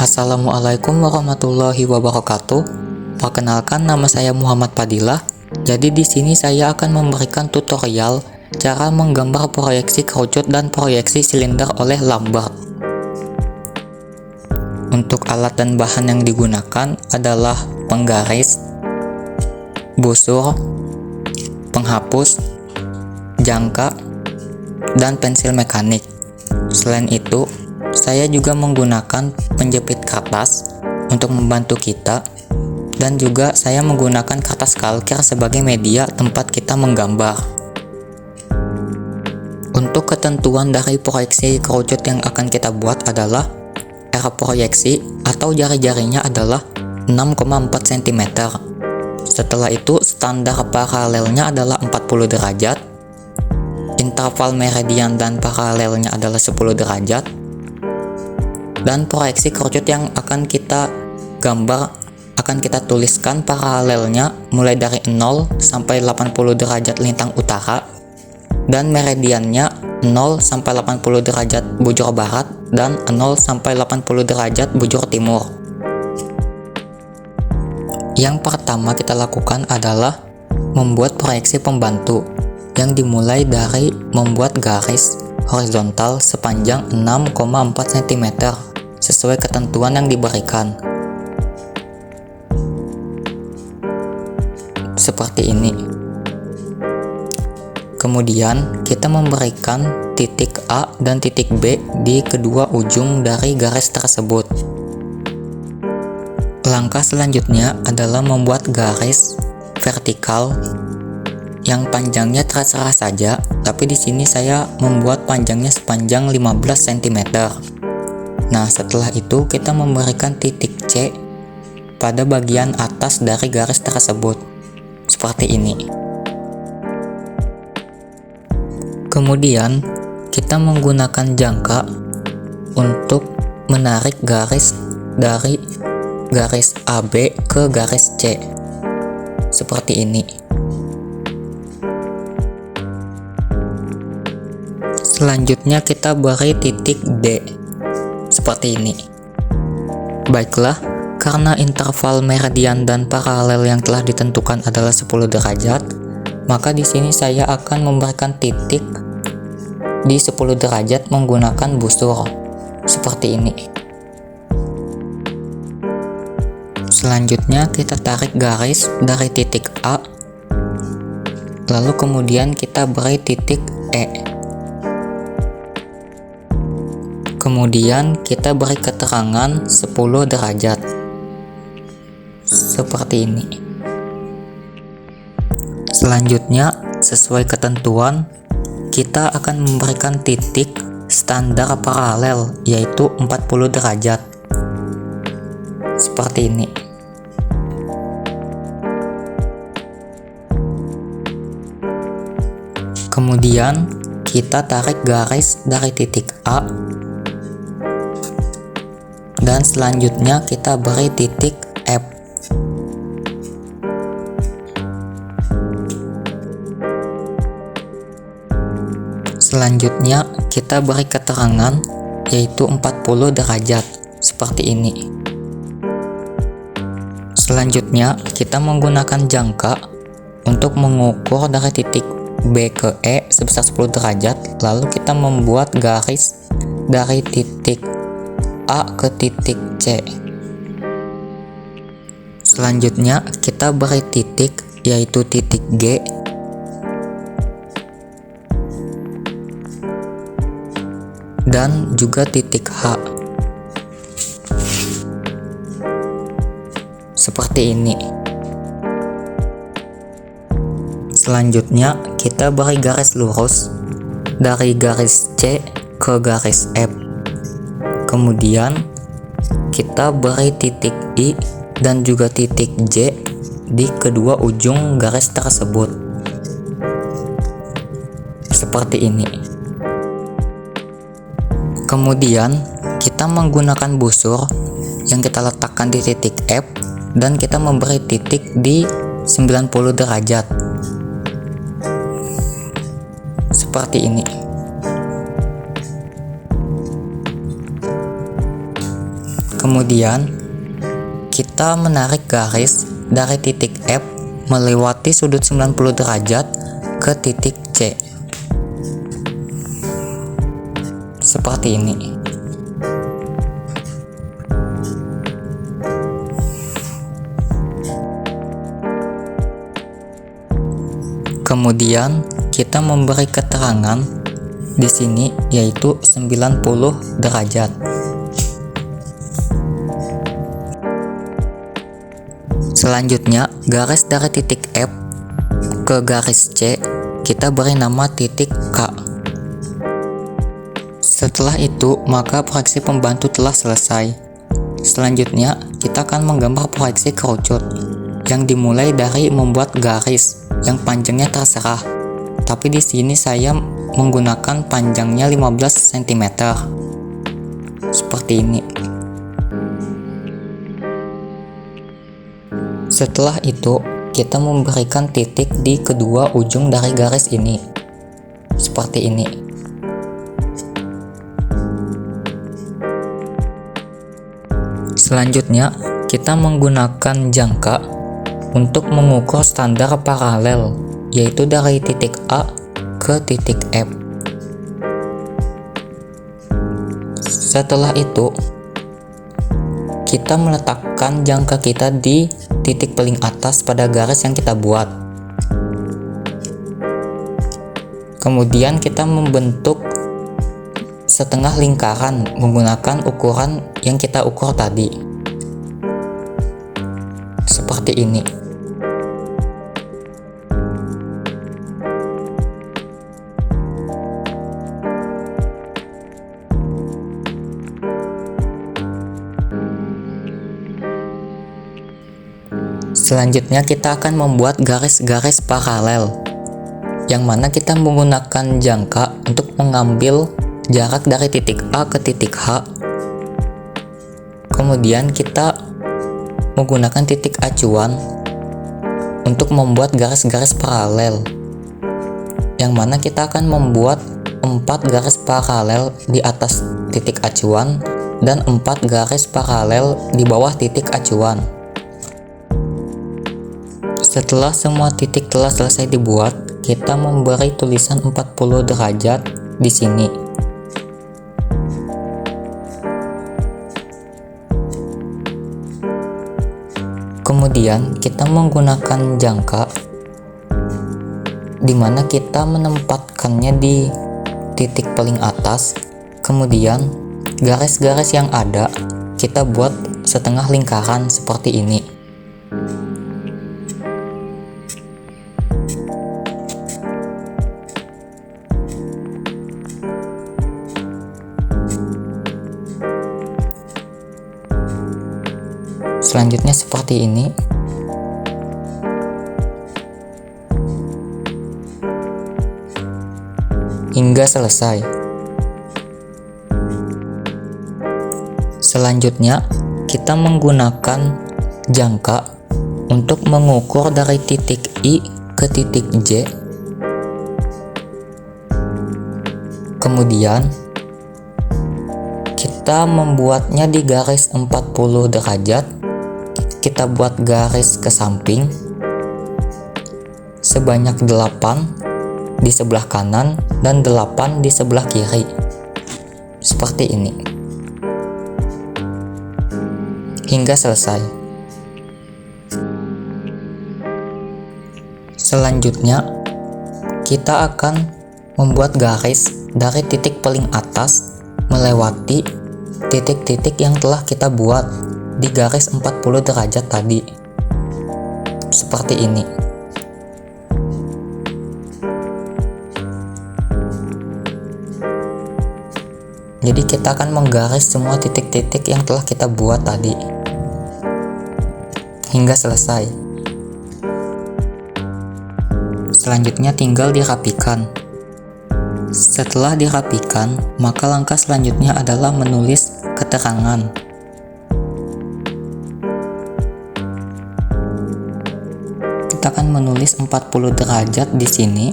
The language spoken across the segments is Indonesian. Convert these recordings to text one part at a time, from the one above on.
Assalamualaikum warahmatullahi wabarakatuh. Perkenalkan, nama saya Muhammad Fadilah. Jadi di sini saya akan memberikan tutorial cara menggambar proyeksi kerucut dan proyeksi silinder oleh Lambert. Untuk alat dan bahan yang digunakan adalah penggaris, busur, penghapus, jangka, dan pensil mekanik. Selain itu, saya juga menggunakan penjepit kertas untuk membantu kita, dan juga saya menggunakan kertas kalker sebagai media tempat kita menggambar. Untuk ketentuan dari proyeksi kerucut yang akan kita buat adalah R proyeksi atau jari-jarinya adalah 6,4 cm. Setelah itu standar paralelnya adalah 40 derajat, interval meridian dan paralelnya adalah 10 derajat, dan proyeksi kerucut yang akan kita gambar akan kita tuliskan paralelnya mulai dari 0 sampai 80 derajat lintang utara, dan meridiannya 0 sampai 80 derajat bujur barat dan 0 sampai 80 derajat bujur timur. Yang pertama kita lakukan adalah membuat proyeksi pembantu yang dimulai dari membuat garis horizontal sepanjang 6,4 cm sesuai ketentuan yang diberikan. Seperti ini. Kemudian kita memberikan titik A dan titik B di kedua ujung dari garis tersebut. Langkah selanjutnya adalah membuat garis vertikal yang panjangnya terserah saja, tapi di sini saya membuat panjangnya sepanjang 15 cm. Nah, setelah itu kita memberikan titik C pada bagian atas dari garis tersebut, seperti ini. Kemudian kita menggunakan jangka untuk menarik garis dari garis AB ke garis C, seperti ini. Selanjutnya kita beri titik D, seperti ini. Baiklah, karena interval meridian dan paralel yang telah ditentukan adalah 10 derajat, maka di sini saya akan memberikan titik di 10 derajat menggunakan busur, seperti ini. Selanjutnya kita tarik garis dari titik A, lalu kemudian kita beri titik E. Kemudian kita beri keterangan 10 derajat, seperti ini. Selanjutnya, sesuai ketentuan, kita akan memberikan titik standar paralel, yaitu 40 derajat, seperti ini. Kemudian kita tarik garis dari titik A, dan selanjutnya kita beri titik F. Selanjutnya kita beri keterangan yaitu 40 derajat, seperti ini. Selanjutnya kita menggunakan jangka untuk mengukur dari titik B ke E sebesar 10 derajat, lalu kita membuat garis dari titik A ke titik C. Selanjutnya kita beri titik yaitu titik G, dan juga titik H, seperti ini. Selanjutnya kita beri garis lurus dari garis C ke garis F. Kemudian kita beri titik I dan juga titik J di kedua ujung garis tersebut, seperti ini. Kemudian kita menggunakan busur yang kita letakkan di titik F dan kita memberi titik di 90 derajat, seperti ini. Kemudian, kita menarik garis dari titik F melewati sudut 90 derajat ke titik C. Seperti ini. Kemudian kita memberi keterangan di sini yaitu 90 derajat. Selanjutnya, garis dari titik F ke garis C kita beri nama titik K. Setelah itu, maka proyeksi pembantu telah selesai. Selanjutnya, kita akan menggambar proyeksi kerucut yang dimulai dari membuat garis yang panjangnya terserah. Tapi di sini saya menggunakan panjangnya 15 cm. Seperti ini. Setelah itu, kita memberikan titik di kedua ujung dari garis ini. Seperti ini. Selanjutnya, kita menggunakan jangka untuk mengukur standar paralel, yaitu dari titik A ke titik F. Setelah itu, kita meletakkan jangka kita di titik paling atas pada garis yang kita buat. Kemudian kita membentuk setengah lingkaran menggunakan ukuran yang kita ukur tadi. Seperti ini. Selanjutnya kita akan membuat garis-garis paralel, yang mana kita menggunakan jangka untuk mengambil jarak dari titik A ke titik H. Kemudian kita menggunakan titik acuan untuk membuat garis-garis paralel, yang mana kita akan membuat 4 garis paralel di atas titik acuan dan 4 garis paralel di bawah titik acuan. Setelah semua titik telah selesai dibuat, kita memberi tulisan 40 derajat di sini. Kemudian kita menggunakan jangka di mana kita menempatkannya di titik paling atas. Kemudian garis-garis yang ada kita buat setengah lingkaran seperti ini. Selanjutnya seperti ini. Hingga selesai. Selanjutnya, kita menggunakan jangka untuk mengukur dari titik I ke titik J. Kemudian, kita membuatnya di garis 40 derajat. Kita buat garis ke samping sebanyak 8 di sebelah kanan dan 8 di sebelah kiri. Seperti ini. Hingga selesai. Selanjutnya, kita akan membuat garis dari titik paling atas melewati titik-titik yang telah kita buat di garis 40 derajat tadi. Seperti ini. Jadi kita akan menggaris semua titik-titik yang telah kita buat tadi hingga selesai. Selanjutnya tinggal dirapikan. Setelah dirapikan, maka langkah selanjutnya adalah menulis keterangan. Kita akan menulis 40 derajat di sini.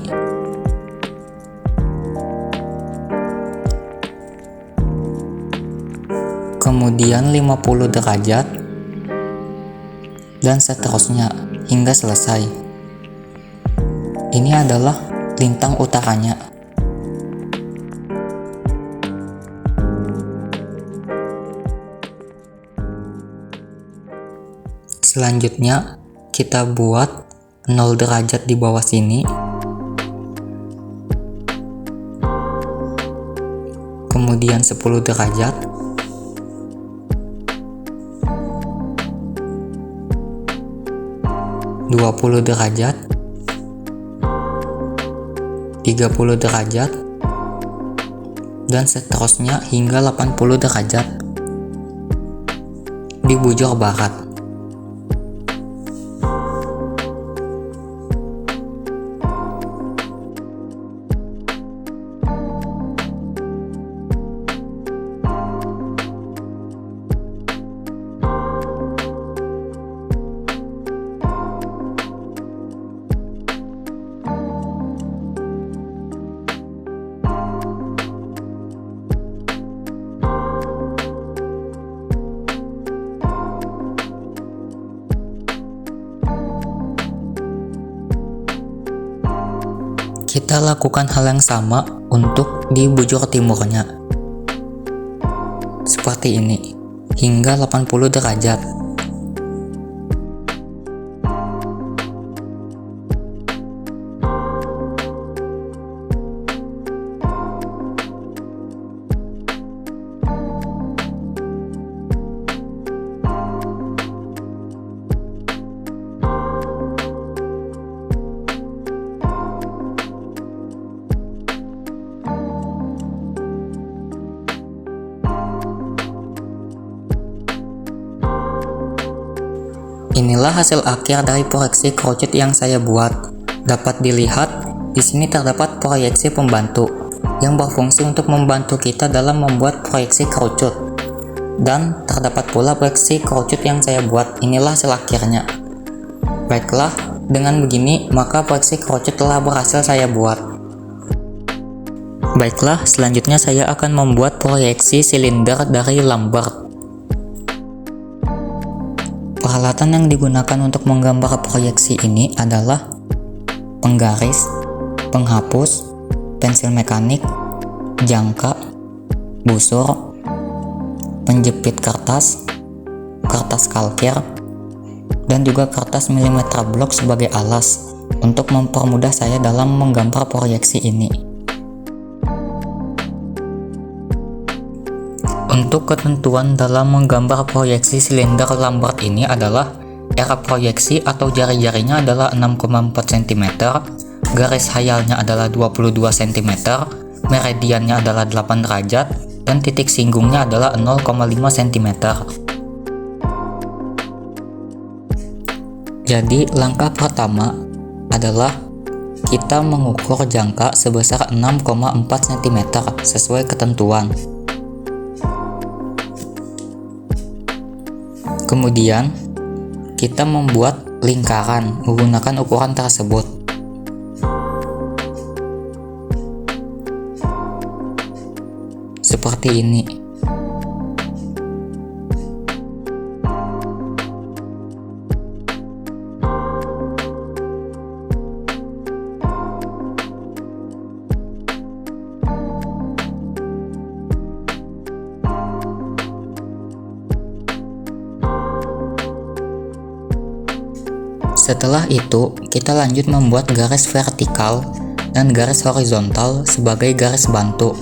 kemudian 50 derajat, dan seterusnya hingga selesai. Ini adalah lintang utaranya. Selanjutnya kita buat 0 derajat di bawah sini, kemudian 10 derajat, (20 derajat), 30 derajat, dan seterusnya hingga 80 derajat di bujur barat. Kita lakukan hal yang sama untuk di bujur timurnya. Seperti ini, hingga 80 derajat. Inilah hasil akhir dari proyeksi kerucut yang saya buat. Dapat dilihat, di sini terdapat proyeksi pembantu yang berfungsi untuk membantu kita dalam membuat proyeksi kerucut. Dan terdapat pula proyeksi kerucut yang saya buat. Inilah hasil akhirnya. Baiklah, dengan begini maka proyeksi kerucut telah berhasil saya buat. Baiklah, selanjutnya saya akan membuat proyeksi silinder dari Lambert. Peralatan yang digunakan untuk menggambar proyeksi ini adalah penggaris, penghapus, pensil mekanik, jangka, busur, penjepit kertas, kertas kalkir, dan juga kertas milimeter blok sebagai alas untuk mempermudah saya dalam menggambar proyeksi ini. Untuk ketentuan dalam menggambar proyeksi silinder Lambert ini adalah era proyeksi atau jari-jarinya adalah 6,4 cm, garis hayalnya adalah 22 cm, meridiannya adalah 8 derajat, dan titik singgungnya adalah 0,5 cm. Jadi langkah pertama adalah kita mengukur jangka sebesar 6,4 cm sesuai ketentuan. Kemudian, kita membuat lingkaran menggunakan ukuran tersebut. Seperti ini. Setelah itu, kita lanjut membuat garis vertikal dan garis horizontal sebagai garis bantu.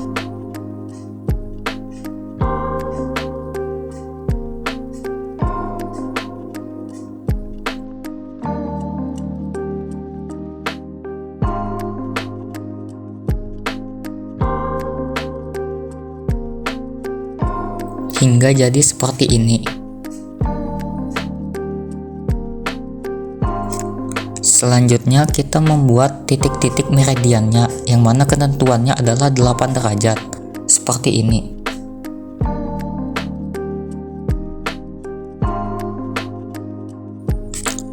Hingga jadi seperti ini. Selanjutnya kita membuat titik-titik meridiannya yang mana ketentuannya adalah 8 derajat seperti ini.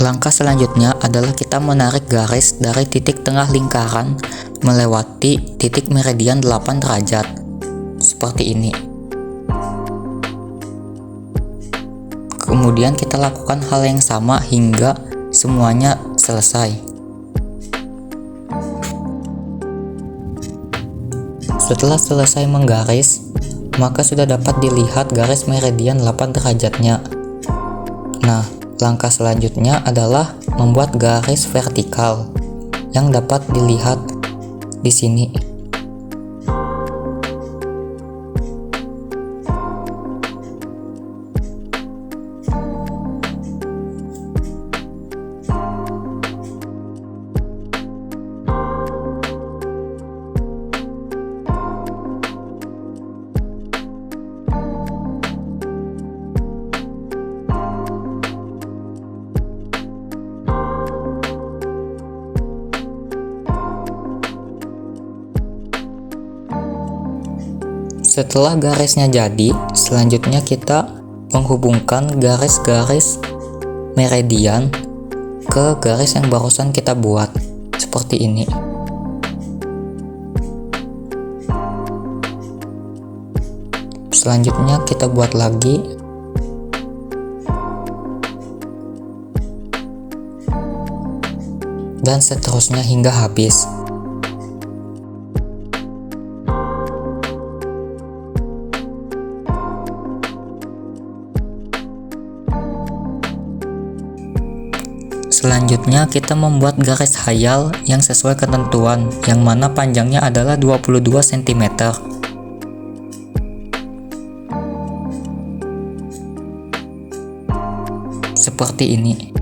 Langkah selanjutnya adalah kita menarik garis dari titik tengah lingkaran melewati titik meridian 8 derajat seperti ini. Kemudian kita lakukan hal yang sama hingga semuanya selesai. Setelah selesai menggaris, maka sudah dapat dilihat garis meridian 8 derajatnya. Nah, langkah selanjutnya adalah membuat garis vertikal yang dapat dilihat di sini. Setelah garisnya jadi, selanjutnya kita menghubungkan garis-garis meridian ke garis yang barusan kita buat, seperti ini. Selanjutnya kita buat lagi. Dan seterusnya hingga habis. Selanjutnya kita membuat garis khayal yang sesuai ketentuan, yang mana panjangnya adalah 22 cm. Seperti ini.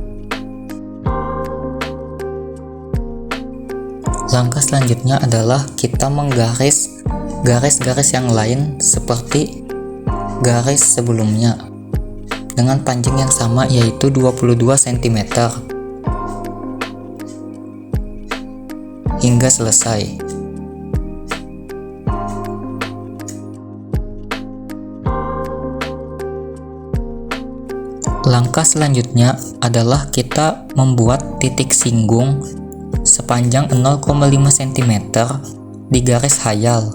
Langkah selanjutnya adalah kita menggaris garis-garis yang lain seperti garis sebelumnya dengan panjang yang sama, yaitu 22 cm. Hingga selesai. Langkah selanjutnya adalah kita membuat titik singgung sepanjang 0,5 cm di garis khayal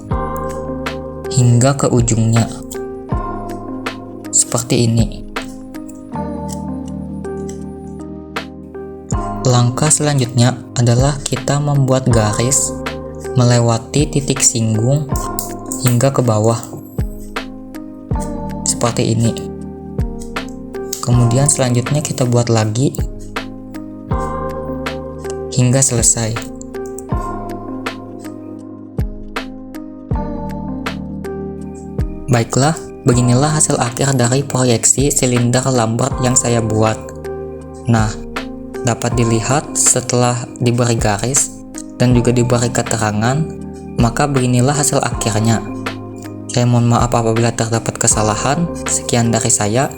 hingga ke ujungnya. Seperti ini. Langkah selanjutnya adalah kita membuat garis melewati titik singgung hingga ke bawah. Seperti ini. Kemudian selanjutnya kita buat lagi hingga selesai. Baiklah, beginilah hasil akhir dari proyeksi silinder Lambert yang saya buat. Nah, dapat dilihat setelah diberi garis dan juga diberi keterangan, maka beginilah hasil akhirnya. Saya mohon maaf apabila terdapat kesalahan. Sekian dari saya.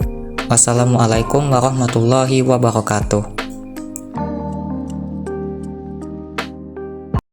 Wassalamualaikum warahmatullahi wabarakatuh.